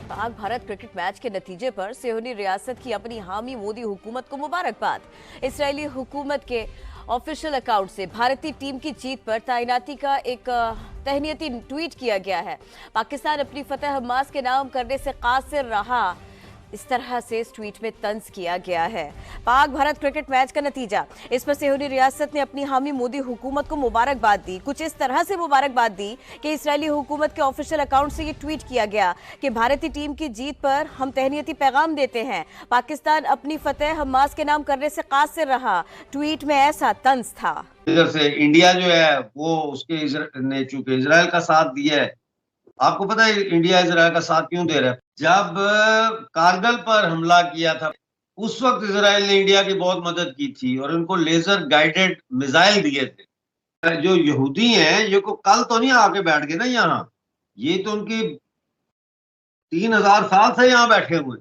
Pak Bharat cricket match के नतीजे पर सियोनी रियासत की अपनी हामी मोदी हुकूमत को मुबारकबाद। इजरायली हुकूमत के ऑफिशियल अकाउंट से भारतीय टीम की जीत पर तैनाती का एक तहनीती ट्वीट किया गया है। पाकिस्तान अपनी फतह हमास के नाम करने से कासिर रहा, इस तरह से इस ट्वीट में तंज किया गया है। पाक भारत क्रिकेट मैच का नतीजा, इस पर सियोनी रियासत ने अपनी हामी मोदी हुकूमत को मुबारकबाद दी। कुछ इस तरह से मुबारकबाद दी कि इजरायली हुकूमत के ऑफिशियल अकाउंट से ये ट्वीट किया गया कि भारतीय टीम की जीत पर हम तहनीती पैगाम देते हैं। पाकिस्तान अपनी फतेह हमास के नाम करने से कासिर रहा। ट्वीट में ऐसा तंज था। इधर से इंडिया जो है वो उसके ने चूंकि इजराइल का साथ दिया है। आपको पता है इंडिया इजराइल का साथ क्यों दे रहा है? जब कारगिल पर हमला किया था उस वक्त इजराइल ने इंडिया की बहुत मदद की थी और उनको लेजर गाइडेड मिसाइल दिए थे। जो यहूदी हैं ये को कल तो नहीं आके बैठ गए ना यहाँ, ये तो उनकी 3000 साल से यहाँ बैठे हुए।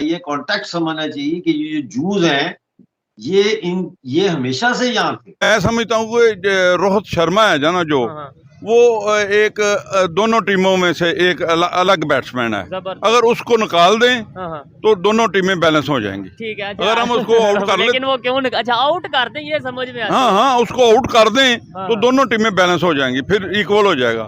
ये कॉन्टेक्स्ट समझना चाहिए कि ये जूज हैं ये हमेशा से यहाँ थे। मैं समझता हूँ कि रोहित शर्मा है ना जो वो एक दोनों टीमों में से एक अलग बैट्समैन है। अगर उसको निकाल दें तो दोनों टीमें बैलेंस हो जाएंगी। ठीक है। अगर हम उसको आउट कर लेकिन वो क्यों अच्छा आउट कर दें ये समझ में आता है। हाँ उसको आउट कर दें तो दोनों टीमें बैलेंस हो जाएंगी, फिर इक्वल हो जाएगा।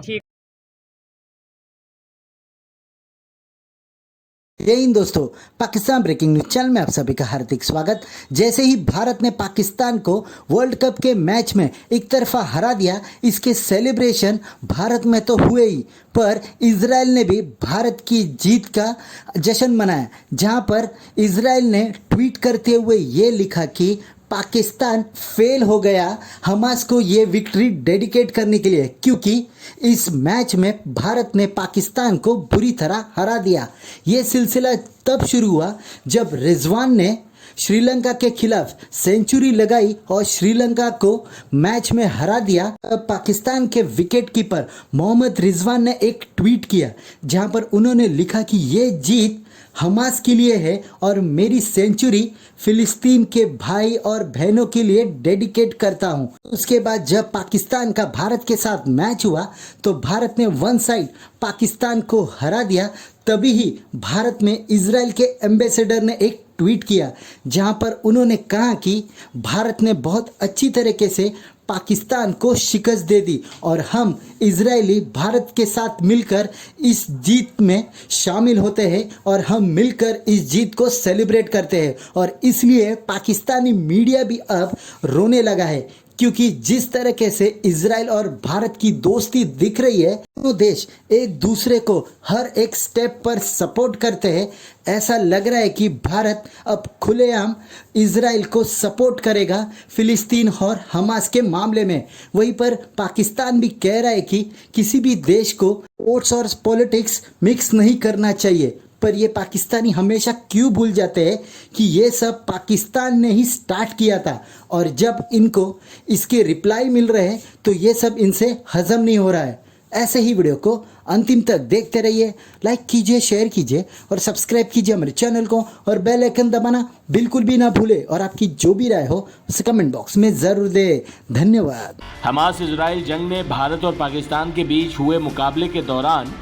जय हिंद दोस्तों, पाकिस्तान ब्रेकिंग न्यूज चैनल में आप सभी का हार्दिक स्वागत। जैसे ही भारत ने पाकिस्तान को वर्ल्ड कप के मैच में एक तरफा हरा दिया, इसके सेलिब्रेशन भारत में तो हुए ही, पर इजराइल ने भी भारत की जीत का जश्न मनाया, जहां पर इजराइल ने ट्वीट करते हुए ये लिखा कि पाकिस्तान फेल हो गया हमास को ये विक्ट्री डेडिकेट करने के लिए, क्योंकि इस मैच में भारत ने पाकिस्तान को बुरी तरह हरा दिया। ये सिलसिला तब शुरू हुआ जब रिजवान ने श्रीलंका के खिलाफ सेंचुरी लगाई और श्रीलंका को मैच में हरा दिया। पाकिस्तान के विकेट कीपर मोहम्मद रिजवान ने एक ट्वीट किया जहां पर उन्होंने लिखा कि ये जीत हमास के लिए है और मेरी सेंचुरी फिलिस्तीन के भाई और बहनों के लिए डेडिकेट करता हूं। उसके बाद जब पाकिस्तान का भारत के साथ मैच हुआ तो भारत ने वन साइड पाकिस्तान को हरा दिया। तभी ही भारत में इजराइल के एम्बेसडर ने एक ट्वीट किया जहां पर उन्होंने कहा कि भारत ने बहुत अच्छी तरीके से पाकिस्तान को शिकस्त दे दी और हम इजरायली भारत के साथ मिलकर इस जीत में शामिल होते हैं और हम मिलकर इस जीत को सेलिब्रेट करते हैं। और इसलिए पाकिस्तानी मीडिया भी अब रोने लगा है, क्योंकि जिस तरीके से इजराइल और भारत की दोस्ती दिख रही है, दोनों देश एक दूसरे को हर एक स्टेप पर सपोर्ट करते हैं। ऐसा लग रहा है कि भारत अब खुलेआम इजराइल को सपोर्ट करेगा फिलिस्तीन और हमास के मामले में। वहीं पर पाकिस्तान भी कह रहा है कि किसी भी देश को स्पोर्ट्स और पॉलिटिक्स मिक्स नहीं करना चाहिए। पर ये पाकिस्तानी हमेशा क्यों भूल जाते हैं कि ये सब पाकिस्तान ने ही स्टार्ट किया था और जब इनको इसके रिप्लाई मिल रहे हैं तो ये सब इनसे हजम नहीं हो रहा है। ऐसे ही वीडियो को अंतिम तक देखते रहिए, लाइक कीजिए, शेयर कीजिए और सब्सक्राइब कीजिए हमारे चैनल को और बेल आइकन दबाना बिल्कुल भी ना भूले। और आपकी जो भी राय हो उसे कमेंट बॉक्स में ज़रूर दे। धन्यवाद। हमास इजराइल जंग ने भारत और पाकिस्तान के बीच हुए मुकाबले के दौरान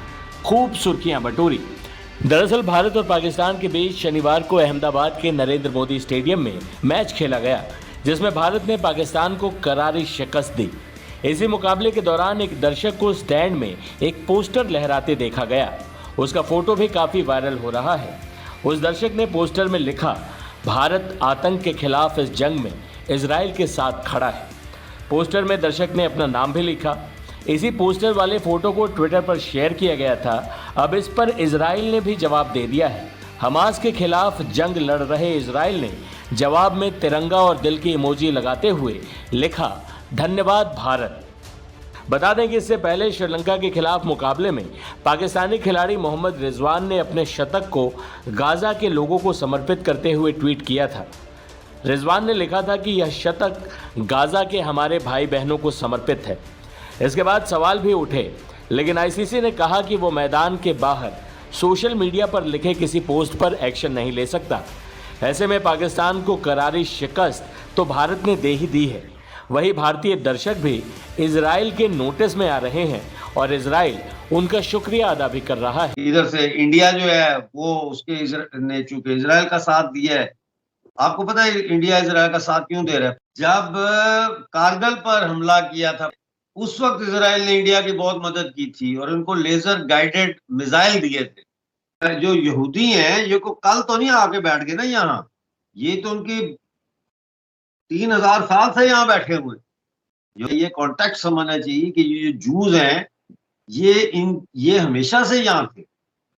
खूब सुर्खियां बटोरी। दरअसल भारत और पाकिस्तान के बीच शनिवार को अहमदाबाद के नरेंद्र मोदी स्टेडियम में मैच खेला गया, जिसमें भारत ने पाकिस्तान को करारी शिकस्त दी। इसी मुकाबले के दौरान एक दर्शक को स्टैंड में एक पोस्टर लहराते देखा गया। उसका फोटो भी काफ़ी वायरल हो रहा है। उस दर्शक ने पोस्टर में लिखा, भारत आतंक के खिलाफ इस जंग में इजराइल के साथ खड़ा है। पोस्टर में दर्शक ने अपना नाम भी लिखा। इसी पोस्टर वाले फोटो को ट्विटर पर शेयर किया गया था। अब इस पर इजराइल ने भी जवाब दे दिया है। हमास के खिलाफ जंग लड़ रहे इजराइल ने जवाब में तिरंगा और दिल की इमोजी लगाते हुए लिखा, धन्यवाद भारत। बता दें कि इससे पहले श्रीलंका के खिलाफ मुकाबले में पाकिस्तानी खिलाड़ी मोहम्मद रिजवान ने अपने शतक को गाजा के लोगों को समर्पित करते हुए ट्वीट किया था। रिजवान ने लिखा था कि यह शतक गाजा के हमारे भाई बहनों को समर्पित है। इसके बाद सवाल भी उठे, लेकिन आईसीसी ने कहा कि वो मैदान के बाहर सोशल मीडिया पर लिखे किसी पोस्ट पर एक्शन नहीं ले सकता। ऐसे में पाकिस्तान को करारी शिकस्त तो भारत ने दे ही दी है। वहीं भारतीय दर्शक भी इजराइल के नोटिस में आ रहे हैं और इजराइल उनका शुक्रिया अदा भी कर रहा है। इधर से इंडिया जो है वो ने चूंकि इजराइल का साथ दिया है। आपको पता है इंडिया इजराइल का साथ क्यों दे रहा है? जब कारगिल पर हमला किया था उस वक्त इजराइल ने इंडिया की बहुत मदद की थी और उनको लेजर गाइडेड मिसाइल दिए थे। जो यहूदी हैं ये को कल तो नहीं आके बैठ गए ना यहाँ, ये तो उनकी 3000 साल से यहाँ बैठे हुए। ये कॉन्टेक्स्ट समझना चाहिए कि ये जो जूज हैं ये हमेशा से यहाँ थे।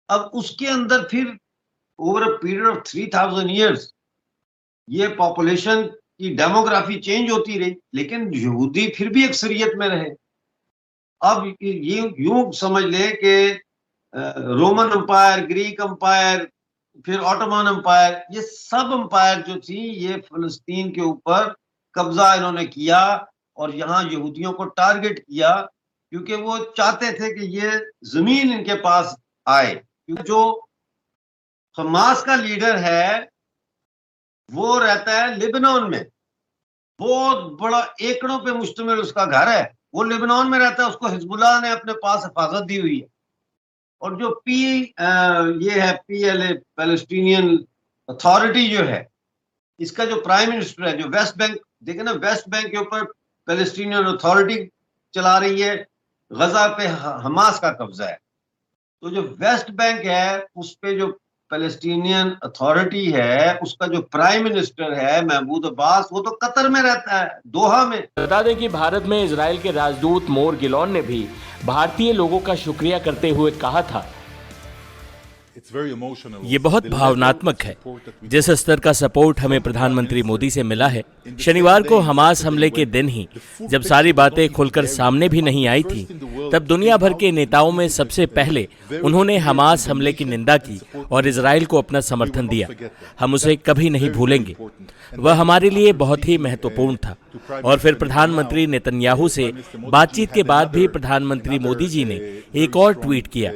अब उसके अंदर फिर over a period of 3000 years ये पॉपुलेशन की डेमोग्राफी चेंज होती रही, लेकिन यहूदी फिर भी अक्सरियत में रहे। अब ये यूं समझ ले कि रोमन एम्पायर, ग्रीक एम्पायर, फिर ऑटोमन एम्पायर, ये सब एम्पायर जो थी ये फिलिस्तीन के ऊपर कब्जा इन्होंने किया और यहाँ यहूदियों को टारगेट किया क्योंकि वो चाहते थे कि ये जमीन इनके पास आए। क्योंकि जो हमास का लीडर है वो रहता है लेबनान में, बहुत बड़ा एकड़ों पे मुश्तमिल उसका घर है, वो लेबनान में रहता है, उसको हिजबुल्लाह ने अपने पास हिफाजत दी हुई है। और जो ये है PLA पैलेस्टीनियन अथॉरिटी जो है, इसका जो प्राइम मिनिस्टर है, जो वेस्ट बैंक देखे ना, वेस्ट बैंक के ऊपर पैलेस्टीनियन अथॉरिटी चला रही है, गजा पे हमास का कब्जा है। तो जो वेस्ट बैंक है उस पे जो पैलेस्टीनियन अथॉरिटी है उसका जो प्राइम मिनिस्टर है महमूद अब्बास, वो तो कतर में रहता है, दोहा में। बता दें कि भारत में इजराइल के राजदूत मोर गिलोन ने भी भारतीय लोगों का शुक्रिया करते हुए कहा था, ये बहुत भावनात्मक है जिस स्तर का सपोर्ट हमें प्रधानमंत्री मोदी से मिला है। शनिवार को हमास हमले के दिन ही जब सारी बातें खुलकर सामने भी नहीं आई थी, तब दुनिया भर के नेताओं में सबसे पहले उन्होंने हमास हमले की निंदा की और इजराइल को अपना समर्थन दिया। हम उसे कभी नहीं भूलेंगे, वह हमारे लिए बहुत ही महत्वपूर्ण था। और फिर प्रधानमंत्री नेतन्याहू से बातचीत के बाद भी प्रधानमंत्री मोदी जी ने एक और ट्वीट किया।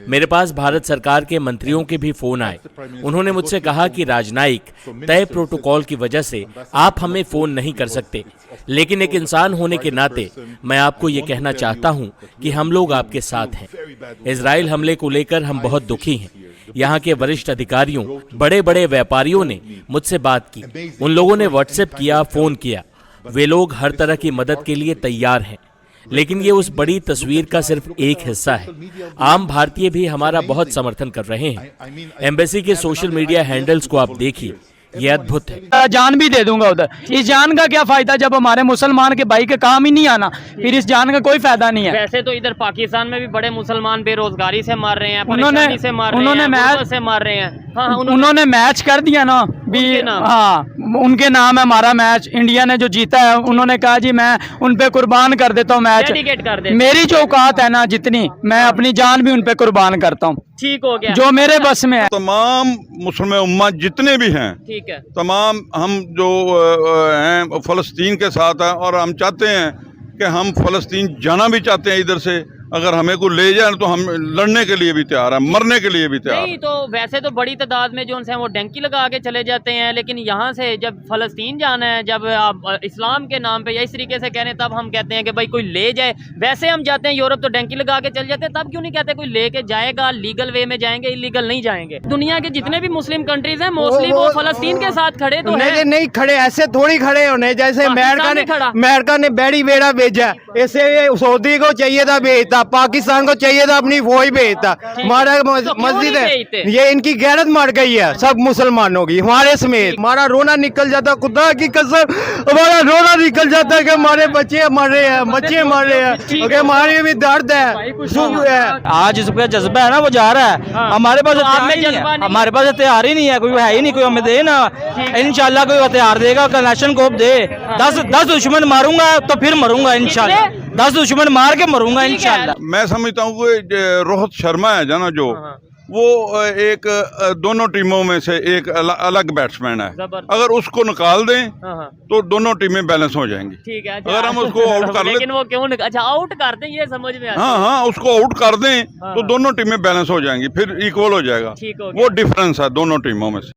मेरे पास भारत सरकार के मंत्रियों के भी फोन आए। उन्होंने मुझसे कहा कि राजनयिक तय प्रोटोकॉल की वजह से आप हमें फोन नहीं कर सकते, लेकिन एक इंसान होने के नाते मैं आपको ये कहना चाहता हूँ कि हम लोग आपके साथ हैं। इजराइल हमले को लेकर हम बहुत दुखी हैं। यहाँ के वरिष्ठ अधिकारियों, बड़े बड़े व्यापारियों ने मुझसे बात की, उन लोगों ने व्हाट्सएप किया, फोन किया। वे लोग हर तरह की मदद के लिए तैयार हैं, लेकिन ये उस बड़ी तस्वीर का सिर्फ एक हिस्सा है। आम भारतीय भी हमारा बहुत समर्थन कर रहे हैं। एम्बेसी के सोशल मीडिया हैंडल्स को आप देखिए, ये अद्भुत है। जान भी दे दूंगा उधर। इस जान का क्या फायदा जब हमारे मुसलमान के भाई के काम ही नहीं आना, फिर इस जान का कोई फायदा नहीं है। वैसे तो इधर पाकिस्तान में भी बड़े मुसलमान बेरोजगारी से मार रहे हैं, उन्होंने मैच से मार रहे हैं। हाँ, उन्होंने मैच कर दिया ना भी, हाँ उनके नाम है हमारा मैच। इंडिया ने जो जीता है उन्होंने कहा जी मैं उन पे कुर्बान कर देता हूँ मैच, डेडिकेट कर दे। मेरी जो औकात है ना जितनी, मैं अपनी जान भी उन पे कुर्बान करता हूँ। ठीक हो गया, जो मेरे बस में है। तमाम मुस्लिम उम्मा जितने भी हैं, ठीक है, तमाम हम जो हैं फ़लस्तीन के साथ हैं और हम चाहते हैं कि हम फ़लस्तीन जाना भी चाहते हैं। इधर से अगर हमें को ले जाए तो हम लड़ने के लिए भी तैयार हैं, मरने के लिए भी तैयार नहीं। तो वैसे तो बड़ी तादाद में जो उनसे वो डंकी लगा के चले जाते हैं, लेकिन यहाँ से जब फ़लस्तीन जाना है, जब आप इस्लाम के नाम पे या इस तरीके से कह रहे हैं, तब हम कहते हैं कि भाई कोई ले जाए। वैसे हम जाते हैं यूरोप तो डंकी लगा के चल जाते हैं, तब क्यों नहीं कहते कोई लेके जाएगा, लीगल वे में जाएंगे, इलीगल नहीं जाएंगे। दुनिया के जितने भी मुस्लिम कंट्रीज हैं मोस्टली वो फ़लस्तीन के साथ खड़े तो हैं। नहीं खड़े, ऐसे थोड़ी खड़े होने जैसे अमेरिका ने बैड़ी बेड़ा भेजा, ऐसे सऊदी को चाहिए था भेजता, पाकिस्तान को चाहिए था अपनी फौज भेजता। हमारा मस्जिद है, ये इनकी गैरत मर गई है सब मुसलमानों की, हमारे समेत। हमारा रोना निकल जाता, खुदा की कसम हमारा रोना निकल जाता है कि हमारे बच्चे मर रहे हैं, बच्चे मर रहे हैं, क्योंकि हमारे भी दर्द है। आज इसका जज्बा है ना वो जा रहा है। हमारे पास हमारे पास हथियार ही नहीं है, कोई है ही नहीं, कोई हमें दे ना। इंशाल्लाह कोई हथियार देगा, कलेक्शन को दे। 10 दुश्मन मारूंगा तो फिर मरूंगा इंशाल्लाह, 10 दुश्मन मार के मरूंगा इंशाल्लाह। मैं समझता हूँ कि रोहित शर्मा है ना जो, वो एक दोनों टीमों में से एक अलग बैट्समैन है। अगर उसको निकाल दें तो दोनों टीमें बैलेंस हो जाएंगी। ठीक है, अगर हम उसको आउट कर लें, लेकिन वो क्यों अच्छा आउट करते हैं, ये समझ में आता है। हाँ, उसको आउट कर दें तो दोनों टीमें बैलेंस हो जाएंगी, फिर इक्वल हो जाएगा। वो डिफरेंस है दोनों टीमों में से।